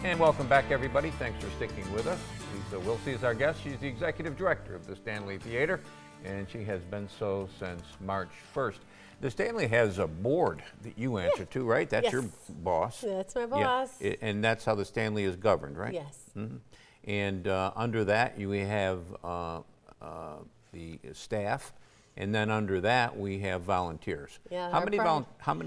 And welcome back, everybody. Thanks for sticking with us. Lisa Wilsey is our guest. She's the executive director of the Stanley Theater, and she has been so since March 1st. The Stanley has a board that you answer to, right? That's your boss. That's my boss. Yeah. And that's how the Stanley is governed, right? Yes. Mm-hmm. And under that, you have the staff. And then under that, we have volunteers. Yeah, how many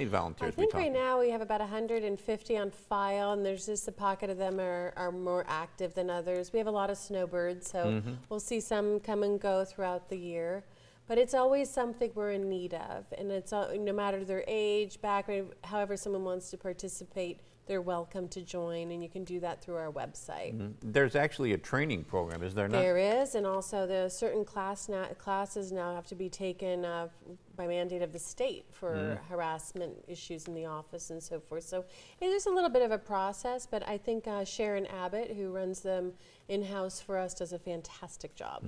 volunteers? I think right now we have about 150 on file, and there's just a pocket of them are more active than others. We have a lot of snowbirds, so we'll see some come and go throughout the year. But it's always something we're in need of, and it's no matter their age, background, however someone wants to participate, they're welcome to join, and you can do that through our website. There's actually a training program, is there not? There is, and also the certain classes now have to be taken by mandate of the state for harassment issues in the office and so forth. So it is a little bit of a process, but I think Sharon Abbott, who runs them in-house for us, does a fantastic job.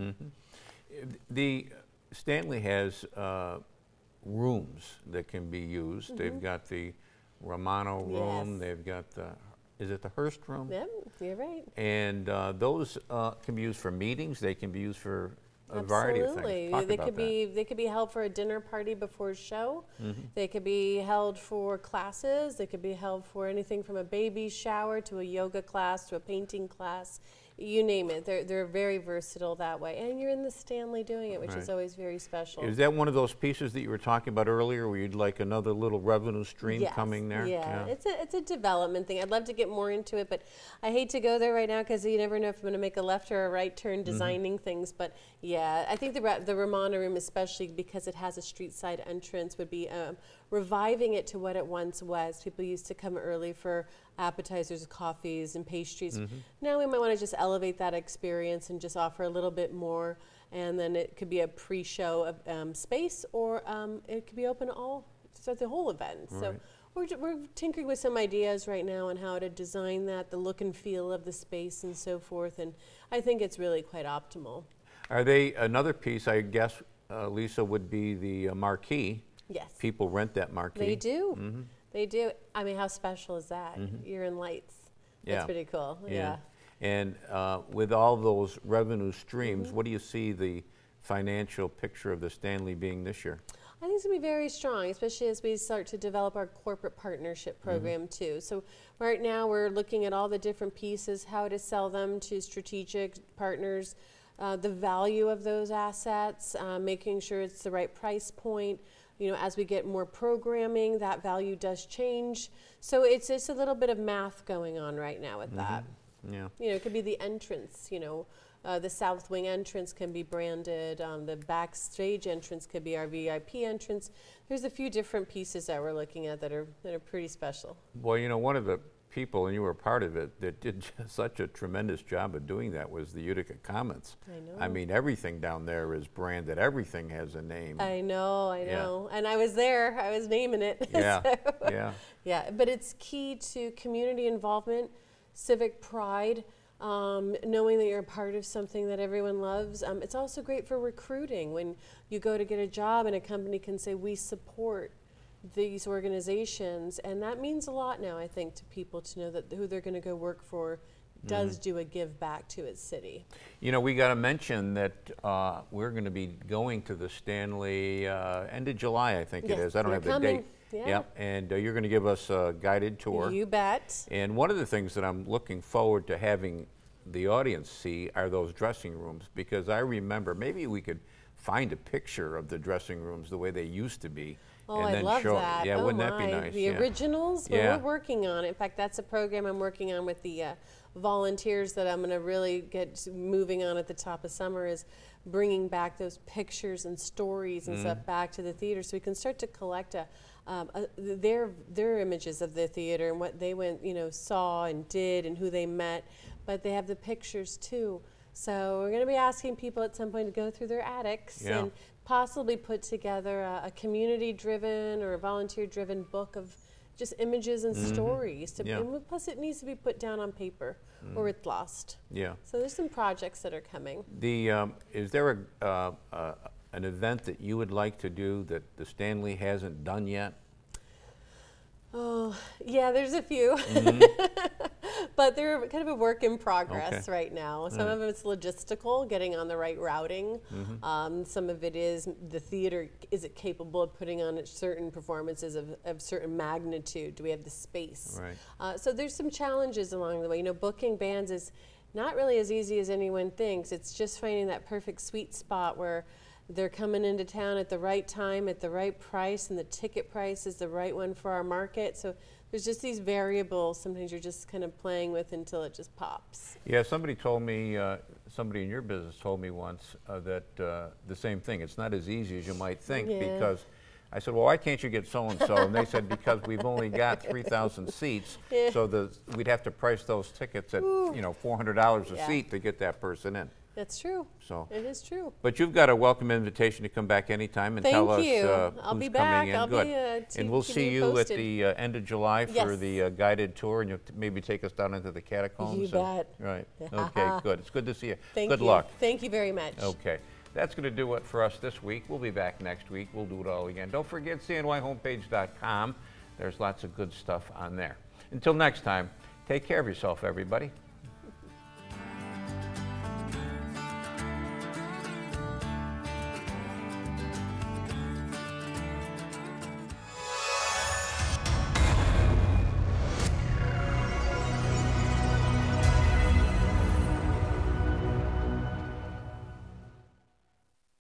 The Stanley has rooms that can be used. They've got the Romano room. They've got the, is it the Hearst room? Yep, you're right. And those can be used for meetings. They can be used for a variety of things. Talk They about could they could be held for a dinner party before a show. They could be held for classes. They could be held for anything from a baby shower to a yoga class to a painting class. You name it. They're very versatile that way. And you're in the Stanley doing it, which is always very special. Is that one of those pieces that you were talking about earlier where you'd like another little revenue stream coming there? Yeah, it's a development thing. I'd love to get more into it, but I hate to go there right now because you never know if I'm going to make a left or a right turn designing things. But yeah, I think the Romano room, especially because it has a street side entrance, would be reviving it to what it once was. People used to come early for appetizers, coffees, and pastries. Now we might want to just elevate that experience and just offer a little bit more, and then it could be a pre-show space, or it could be open all throughout the whole event. So we're tinkering with some ideas right now on how to design that, the look and feel of the space and so forth, and I think it's really quite optimal. Are they, another piece, I guess, Lisa, would be the marquee. Yes. People rent that marquee. They do. They do. I mean, how special is that? You're in lights. That's pretty cool. Yeah. And with all those revenue streams, what do you see the financial picture of the Stanley being this year? I think it's going to be very strong, especially as we start to develop our corporate partnership program too. So right now we're looking at all the different pieces, how to sell them to strategic partners, the value of those assets, making sure it's the right price point. You know, as we get more programming, that value does change. So it's just a little bit of math going on right now with that. Yeah. You know, it could be the entrance, you know, the south wing entrance can be branded, the backstage entrance could be our VIP entrance. There's a few different pieces that we're looking at that are pretty special. Well, you know, one of the people, and you were a part of it, that did such a tremendous job of doing that was the Utica Comets. I know. I mean, everything down there is branded. Everything has a name. I know. And I was there. I was naming it. Yeah, so, yeah, but it's key to community involvement, civic pride, knowing that you're a part of something that everyone loves. It's also great for recruiting when you go to get a job and a company can say, we support these organizations, and that means a lot now, I think, to people to know that who they're going to go work for does do a give back to its city. You know, we got to mention that we're going to be going to the Stanley end of July, I think it is. I don't have the date. Yep. And you're going to give us a guided tour. You bet. And one of the things that I'm looking forward to having the audience see are those dressing rooms, because I remember, maybe we could find a picture of the dressing rooms the way they used to be. Oh, and then I love show that. Yeah, wouldn't that be nice? The originals? Well, we're working on it. In fact, that's a program I'm working on with the volunteers that I'm going to really get moving on at the top of summer, is bringing back those pictures and stories and stuff back to the theater, so we can start to collect their images of the theater and what they saw and did and who they met, but they have the pictures too. So we're going to be asking people at some point to go through their attics and possibly put together a community-driven or a volunteer-driven book of just images and stories. And plus, it needs to be put down on paper or it's lost. Yeah. So there's some projects that are coming. Is there an event that you would like to do that the Stanley hasn't done yet? Oh, yeah, there's a few. but they're kind of a work in progress right now. Some of it's logistical, getting on the right routing. Some of it is the theater, is it capable of putting on certain performances of certain magnitude? Do we have the space? Right. So there's some challenges along the way. You know, booking bands is not really as easy as anyone thinks. It's just finding that perfect sweet spot where they're coming into town at the right time, at the right price, and the ticket price is the right one for our market. So there's just these variables sometimes you're just kind of playing with until it just pops. Yeah, somebody told me, somebody in your business told me once that the same thing. It's not as easy as you might think because I said, well, why can't you get so-and-so? And they said, because we've only got 3,000 seats, so we'd have to price those tickets at you know, $400 a seat to get that person in. That's true. So it is true. But you've got a welcome invitation to come back anytime and tell us I'll who's be back. coming in. Good. And we'll see you at the end of July for the guided tour, and you'll maybe take us down into the catacombs. You bet. Right. Okay, good. It's good to see you. Thank you. Good luck. Thank you very much. Okay. That's going to do it for us this week. We'll be back next week. We'll do it all again. Don't forget cnyhomepage.com. There's lots of good stuff on there. Until next time, take care of yourself, everybody.